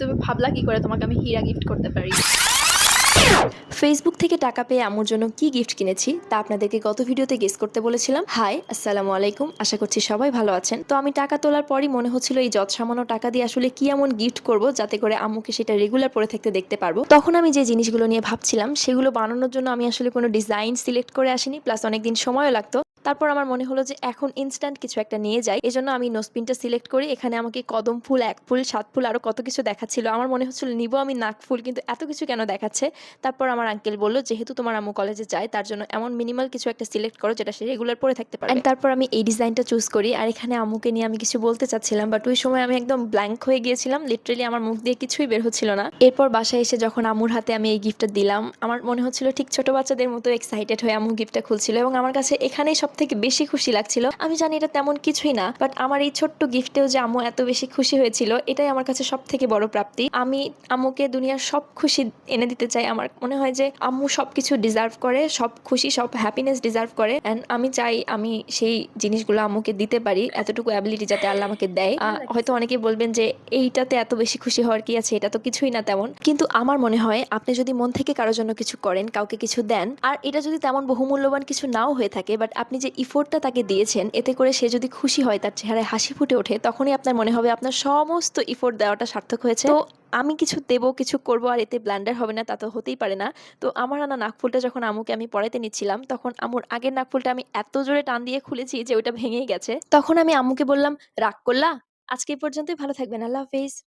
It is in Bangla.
তুমি ভাবলা কি করে তোমাকে আমি হীরা গিফট করতে পারি? ফেসবুক থেকে টাকা পেয়ে আম্মুর জন্য কি গিফট কিনেছি তা আপনাদেরকে গত ভিডিওতে গেস করতে বলেছিলাম। হাই, আসসালামু আলাইকুম, আশা করছি সবাই ভালো আছেন। তো আমি টাকা তোলার পরই মনে হচ্ছিল এই যৎ সামান্য টাকা দিয়ে আসলে কি এমন গিফট করব যাতে করে আম্মুকে সেটা রেগুলার পরে থাকতে দেখতে পারবো। তখন আমি যে জিনিসগুলো নিয়ে ভাবছিলাম সেগুলো বানানোর জন্য আমি আসলে কোনো ডিজাইন সিলেক্ট করে আসিনি, প্লাস অনেকদিন সময়ও লাগতো। তারপর আমার মনে হলো যে এখন ইনস্ট্যান্ট কিছু একটা নিয়ে যাই, এজন্য আমি নোজপিনটা সিলেক্ট করি। এখানে আমাকে কদম ফুল, এক ফুল, সাত ফুল আরো কত কিছু দেখাচ্ছিল। আমার মনে হচ্ছিল নিবো আমি নাক ফুল, কিন্তু এত কিছু কেন দেখাচ্ছে। তারপর আমার আঙ্কেল বলল, যেহেতু তোমার আম্মু কলেজে যায় তার জন্য এমন মিনিমাল কিছু একটা সিলেক্ট করো যেটা সে রেগুলার পরে থাকতে পারবে। And তারপর আমি এই ডিজাইনটা চুজ করি। আর এখানে আম্মুকে নিয়ে আমি কিছু বলতে চাচ্ছিলাম, বাট ওই সময় আমি একদম ব্ল্যাঙ্ক হয়ে গিয়েছিলাম, লিটারেলি আমার মুখ দিয়ে কিছুই বের হচ্ছিল না। এরপর বাসায় এসে যখন আম্মুর হাতে আমি এই গিফটটা দিলাম, আমার মনে হচ্ছিল ঠিক ছোট বাচ্চাদের মতো এক্সাইটেড হয়ে আম্মু গিফটটা খুলছিল, এবং আমার কাছে এখানেই সব থেকে বেশি খুশি লাগছিল। আমি জানি এটা তেমন কিছুই না, বাট আমার এই ছোট্ট গিফটেও যে আম্মু এত বেশি খুশি হয়েছিল, এটাই আমার কাছে সব থেকে বড় প্রাপ্তি। আমি আম্মুকে দুনিয়ার সব খুশি এনে দিতে চাই। আমার মনে হয় যে আম্মু সবকিছু ডিজার্ভ করে, সব খুশি, সব হ্যাপিনেস ডিজার্ভ করে, অ্যান্ড আমি চাই আমি সেই জিনিসগুলো আম্মুকে দিতে পারি, এতটুকু অ্যাবিলিটি যাতে আল্লাহ আমাকে দেয়। হয়তো অনেকে বলবেন যে এইটাতে এত বেশি খুশি হওয়ার কি আছে, এটা তো কিছুই না তেমন। কিন্তু আমার মনে হয় আপনি যদি মন থেকে কারোর জন্য কিছু করেন, কাউকে কিছু দেন, আর এটা যদি তেমন বহুমূল্যবান কিছু নাও হয়ে থাকে, বাট আপনি যে ইফোর্টটা তাকে দিয়েছেন, এতে করে সে যদি খুশি হয়, তার চেহারায় হাসি ফুটে ওঠে, তখনই আপনার মনে হবে আপনার সমস্ত ইফোর্ট দেওয়াটা সার্থক হয়েছে। তো আমি কিছু দেবো, কিছু করবো, আর এতে ব্ল্যান্ডার হবে না তা তো হতেই পারে না। তো আমার আনা নাকফুলটা যখন আম্মুকে আমি পরাইতে নিচ্ছিলাম, তখন আম্মুর আগের নাকফুলটা আমি এত জোরে টান দিয়ে খুলেছি যে ওটা ভেঙেই গেছে। তখন আমি আম্মুকে বললাম, রাগ করলা? আজকে এই পর্যন্তই, ভালো থাকবেন, আল্লাহ হাফেজ।